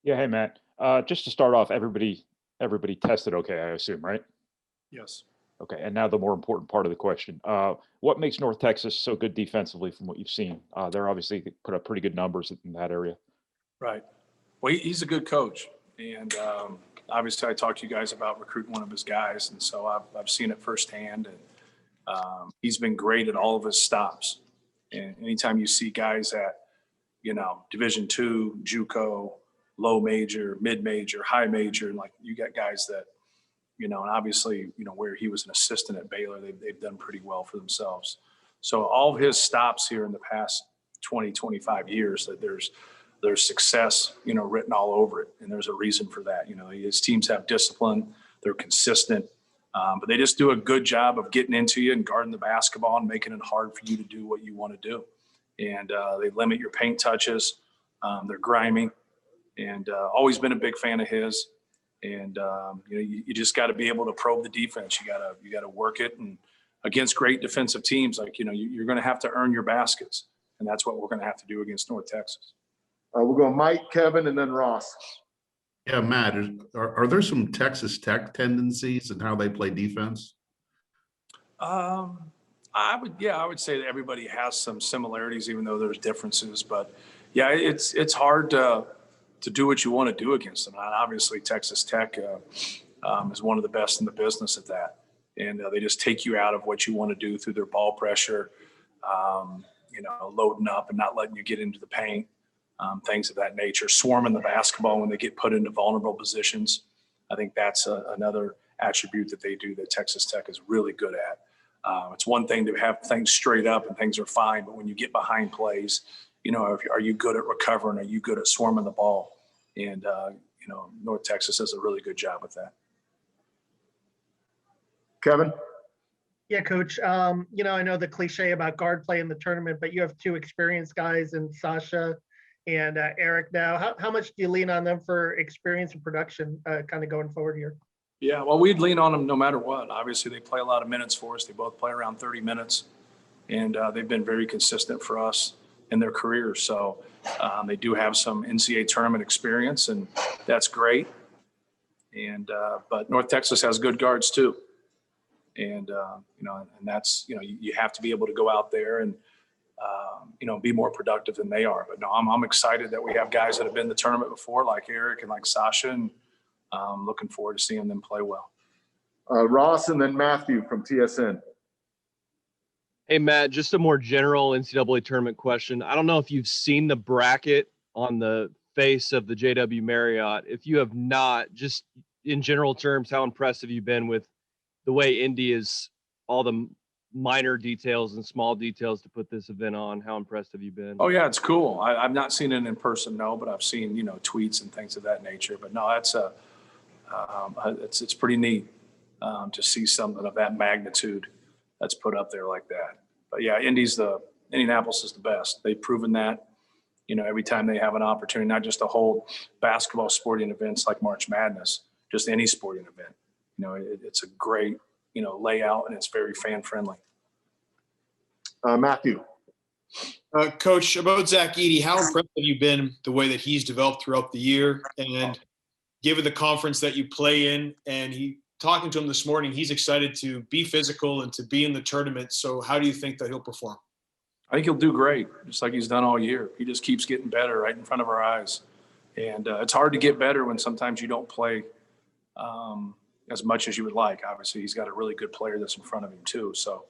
Yeah, hey Matt. Just to start off, everybody tested okay, I assume, right? Yes. Okay, and now the more important part of the question. What makes North Texas so good defensively from what you've seen? They're obviously put up pretty good numbers in that area. Right. Well, he's a good coach, and obviously, I talked to you guys about recruiting one of his guys, and so I've seen it firsthand. And he's been great at all of his stops. And anytime you see guys at Division two, JUCO, low major, mid major, high major, and like you got guys that and obviously where he was an assistant at Baylor, they've done pretty well for themselves. So all of his stops here in the past 20, 25 years, that there's success, written all over it. And there's a reason for that. His teams have discipline, they're consistent, but they just do a good job of getting into you and guarding the basketball and making it hard for you to do what you want to do. And they limit your paint touches. They're grimy, and always been a big fan of his. And you just got to be able to probe the defense. You got to work it, and against great defensive teams, like you're going to have to earn your baskets, and that's what we're going to have to do against North Texas. We'll go Mike, Kevin, and then Ross. Yeah, Matt, are there some Texas Tech tendencies in how they play defense? I would say that everybody has some similarities, even though there's differences. But yeah, it's hard to do what you want to do against them. And obviously, Texas Tech is one of the best in the business at that. And they just take you out of what you want to do through their ball pressure, loading up and not letting you get into the paint, things of that nature, swarming the basketball when they get put into vulnerable positions. I think that's another attribute that they do that Texas Tech is really good at. It's one thing to have things straight up and things are fine, but when you get behind plays, are you good at recovering? Are you good at swarming the ball? And, North Texas does a really good job with that. Kevin? Yeah, Coach. I know the cliche about guard play in the tournament, but you have two experienced guys in Sasha and Eric now. How much do you lean on them for experience and production kind of going forward here? Yeah, well, we'd lean on them no matter what. Obviously, they play a lot of minutes for us. They both play around 30 minutes, and they've been very consistent for us in their careers. So they do have some NCAA tournament experience, and that's great. And but North Texas has good guards too. And and that's you have to be able to go out there and be more productive than they are. But no, I'm excited that we have guys that have been in the tournament before, like Eric and like Sasha, and looking forward to seeing them play well. Ross and then Matthew from TSN. Hey, Matt, just a more general NCAA tournament question. I don't know if you've seen the bracket on the face of the JW Marriott. If you have not, just in general terms, how impressed have you been with the way Indy is, all the minor details and small details to put this event on? How impressed have you been? Oh, yeah, it's cool. I've not seen it in person, no, but I've seen, tweets and things of that nature. But no, that's it's pretty neat to see something of that magnitude that's put up there like that. But yeah, Indianapolis is the best. They've proven that, every time they have an opportunity, not just to hold basketball sporting events like March Madness, just any sporting event. It's a great, layout, and it's very fan friendly. Matthew. Coach, about Zach Edey, how impressed have you been the way that he's developed throughout the year, and given the conference that you play in? And talking to him this morning, he's excited to be physical and to be in the tournament. So how do you think that he'll perform? I think he'll do great, just like he's done all year. He just keeps getting better right in front of our eyes. And it's hard to get better when sometimes you don't play as much as you would like. Obviously, he's got a really good player that's in front of him too. So,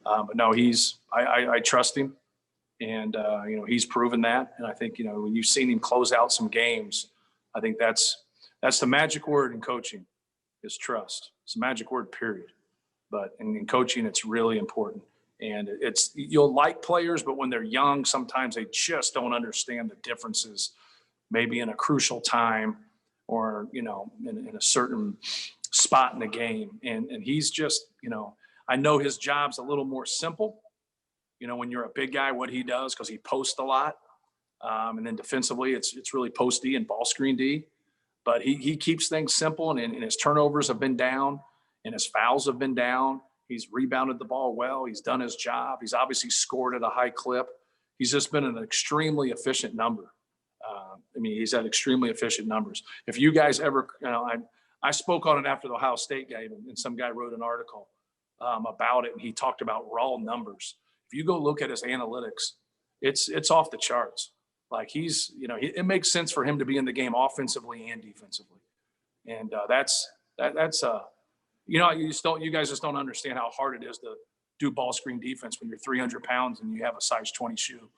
but no, I trust him, and he's proven that. And I think when you've seen him close out some games, I think that's the magic word in coaching is trust. It's a magic word, period. But in coaching, it's really important. And you'll like players, but when they're young, sometimes they just don't understand the differences, maybe in a crucial time or, in a certain spot in the game. And he's just, I know his job's a little more simple, when you're a big guy, what he does, because he posts a lot. And then defensively, it's really post D and ball screen D. But he keeps things simple, and his turnovers have been down, and his fouls have been down. He's rebounded the ball well. He's done his job. He's obviously scored at a high clip. He's just been an extremely efficient number. I mean, he's had extremely efficient numbers. If you guys ever, I spoke on it after the Ohio State game, and some guy wrote an article about it, and he talked about raw numbers. If you go look at his analytics, it's off the charts. Like it makes sense for him to be in the game offensively and defensively, and you guys just don't understand how hard it is to do ball screen defense when you're 300 pounds and you have a size 20 shoe.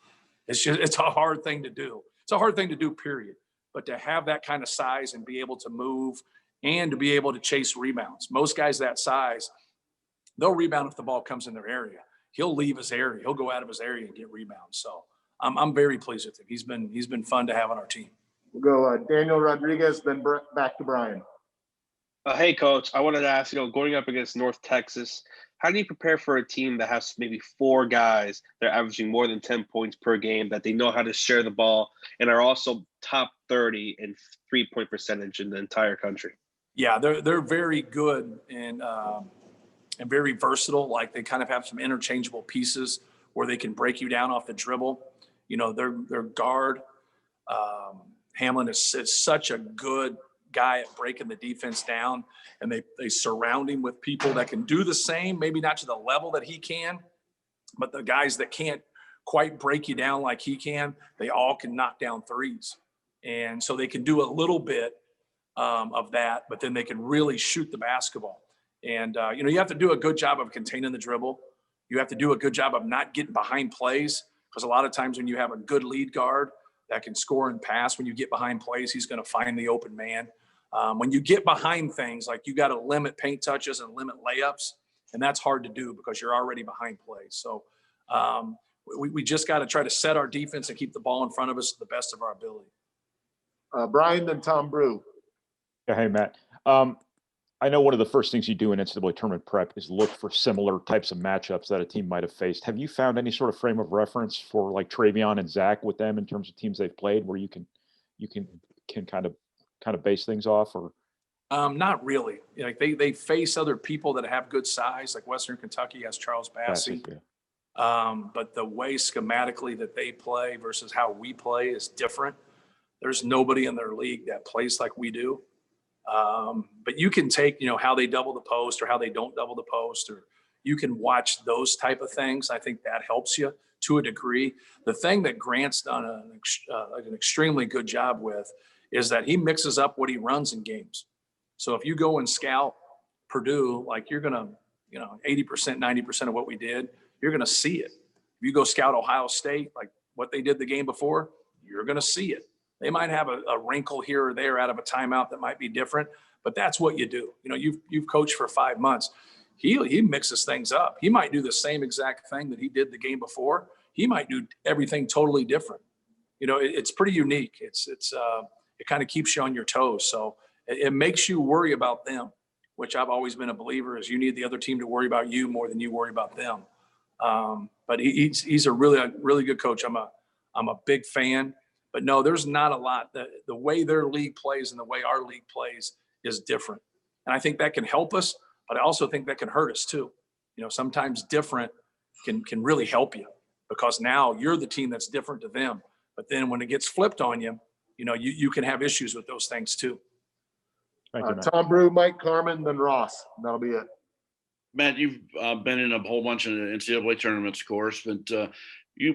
It's a hard thing to do. It's a hard thing to do, period. But to have that kind of size and be able to move and to be able to chase rebounds. Most guys that size, they'll rebound if the ball comes in their area. He'll leave his area. He'll go out of his area and get rebounds. So I'm very pleased with him. He's been fun to have on our team. We'll go Daniel Rodriguez, then back to Brian. Hey, Coach, I wanted to ask, going up against North Texas, how do you prepare for a team that has maybe 4 guys that are averaging more than 10 points per game, that they know how to share the ball and are also top 30 in 3-point percentage in the entire country? Yeah, they're very good and very versatile. Like, they kind of have some interchangeable pieces where they can break you down off the dribble. Their guard, Hamlin is such a good guy at breaking the defense down, and they surround him with people that can do the same, maybe not to the level that he can, but the guys that can't quite break you down like he can, they all can knock down threes. And so they can do a little bit of that, but then they can really shoot the basketball. And, you have to do a good job of containing the dribble. You have to do a good job of not getting behind plays, because a lot of times when you have a good lead guard that can score and pass, when you get behind plays, he's going to find the open man. When you get behind things, like, you got to limit paint touches and limit layups, and that's hard to do because you're already behind plays. So we just got to try to set our defense and keep the ball in front of us to the best of our ability. Brian, then Tom Brew. Yeah, hey, Matt. I know one of the first things you do in NCAA tournament prep is look for similar types of matchups that a team might have faced. Have you found any sort of frame of reference for, like, Travion and Zach with them in terms of teams they've played, where you can kind of base things off? Or not really. Like, they face other people that have good size, like Western Kentucky has Charles Bassey. Yeah. But the way schematically that they play versus how we play is different. There's nobody in their league that plays like we do. But you can take, how they double the post or how they don't double the post, or you can watch those type of things. I think that helps you to a degree. The thing that Grant's done an extremely good job with is that he mixes up what he runs in games. So if you go and scout Purdue, like, you're going to, 80%, 90% of what we did, you're going to see it. If you go scout Ohio State, like what they did the game before, you're going to see it. They might have a wrinkle here or there out of a timeout that might be different, but that's what you do. You've coached for 5 months. He mixes things up. He might do the same exact thing that he did the game before. He might do everything totally different. It's pretty unique. It kind of keeps you on your toes. So it makes you worry about them, which I've always been a believer is you need the other team to worry about you more than you worry about them. But he's a really good coach. I'm a big fan. But no, there's not a lot. The way their league plays and the way our league plays is different. And I think that can help us, but I also think that can hurt us too. Sometimes different can really help you, because now you're the team that's different to them. But then when it gets flipped on you, you can have issues with those things too. Thank you, Matt. Tom Brew, Mike Carmen, then Ross. That'll be it. Matt, you've been in a whole bunch of NCAA tournaments, of course, but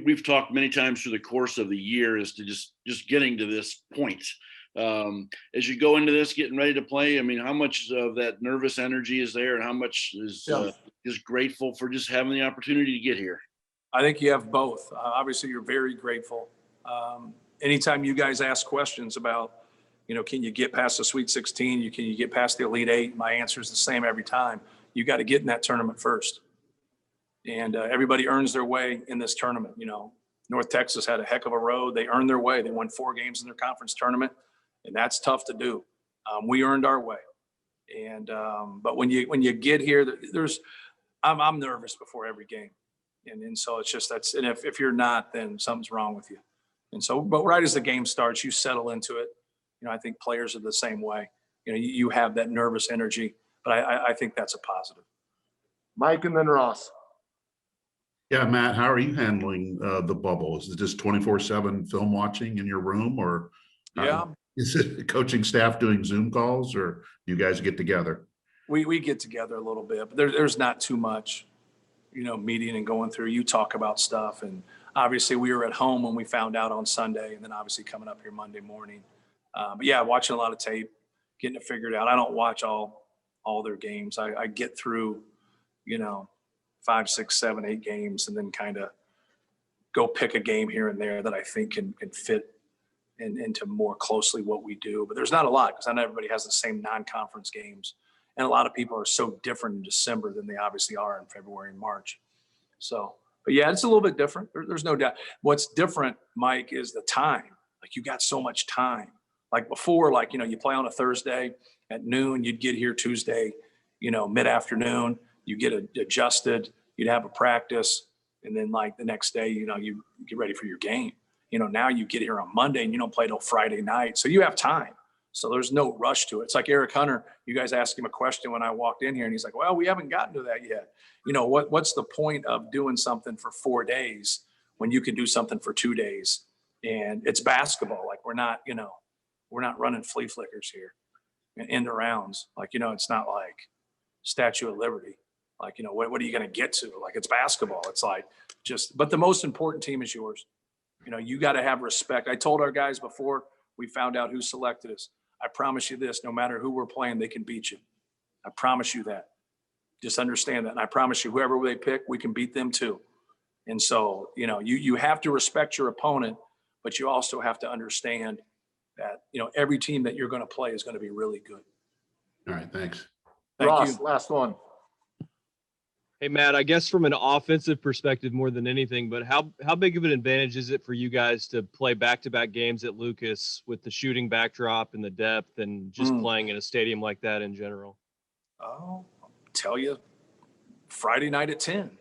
we've talked many times through the course of the year as to just getting to this point. As you go into this, getting ready to play, I mean, how much of that nervous energy is there, and how much is grateful for just having the opportunity to get here? I think you have both. Obviously, you're very grateful. Anytime you guys ask questions about, can you get past the Sweet 16? Can you get past the Elite Eight? My answer is the same every time. You got to get in that tournament first. And everybody earns their way in this tournament. North Texas had a heck of a road. They earned their way. They won 4 games in their conference tournament, and that's tough to do. We earned our way. And but when you get here, I'm nervous before every game, and so it's just and if you're not, then something's wrong with you. And so, but right as the game starts, you settle into it. I think players are the same way. You have that nervous energy, but I think that's a positive. Mike and then Ross. Yeah, Matt, how are you handling the bubble? Is it just 24/7 film watching in your room, or Yeah, is it coaching staff doing Zoom calls, or you guys get together? we get together a little bit, but there's not too much, meeting and going through. You talk about stuff, and obviously we were at home when we found out on Sunday, and then obviously coming up here Monday morning. But yeah, watching a lot of tape, getting it figured out. I don't watch all their games. I get through, 5, 6, 7, 8 games, and then kind of go pick a game here and there that I think can fit into more closely what we do. But there's not a lot because not everybody has the same non-conference games. And a lot of people are so different in December than they obviously are in February and March. So, but yeah, it's a little bit different. There's no doubt. What's different, Mike, is the time. Like you got so much time. Like before, like, you play on a Thursday at noon, you'd get here Tuesday, mid-afternoon, you get adjusted, you'd have a practice. And then like the next day, you get ready for your game. Now you get here on Monday and you don't play till Friday night. So you have time. So there's no rush to it. It's like Eric Hunter, you guys asked him a question when I walked in here and he's like, well, we haven't gotten to that yet. What's the point of doing something for 4 days when you can do something for 2 days? And it's basketball. Like we're not running flea flickers here and end rounds. Like, it's not like Statue of Liberty. Like, what are you going to get to? Like it's basketball. It's like but the most important team is yours. You got to have respect. I told our guys before we found out who selected us, I promise you this, no matter who we're playing, they can beat you. I promise you that. Just understand that. And I promise you, whoever they pick, we can beat them too. And so, you have to respect your opponent, but you also have to understand that, every team that you're going to play is going to be really good. All right, thanks. Thank Ross, you. last one. Hey, Matt, I guess from an offensive perspective more than anything, but how big of an advantage is it for you guys to play back-to-back games at Lucas with the shooting backdrop and the depth and just playing in a stadium like that in general? Oh, I'll tell you, Friday night at 10.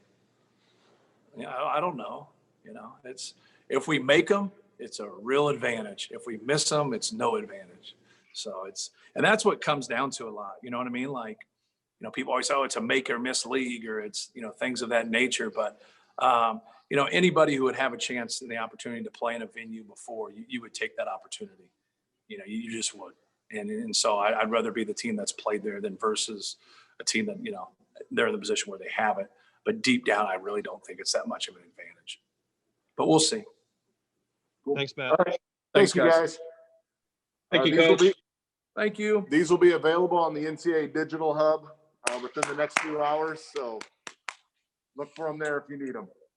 Yeah, I don't know. It's if we make them, it's a real advantage. If we miss them, it's no advantage. So and that's what comes down to a lot. You know what I mean? Like, people always say, oh, it's a make or miss league, or it's, things of that nature. But, anybody who would have a chance and the opportunity to play in a venue before, you would take that opportunity. You just would. And so I'd rather be the team that's played there than versus a team that, they're in the position where they haven't. But deep down, I really don't think it's that much of an advantage. But we'll see. Cool. Thanks, Matt. All right. Thanks, Thank you, guys. Thank you, These will Coach. Thank you. These will be available on the NCAA Digital Hub within the next few hours. So look for them there if you need them.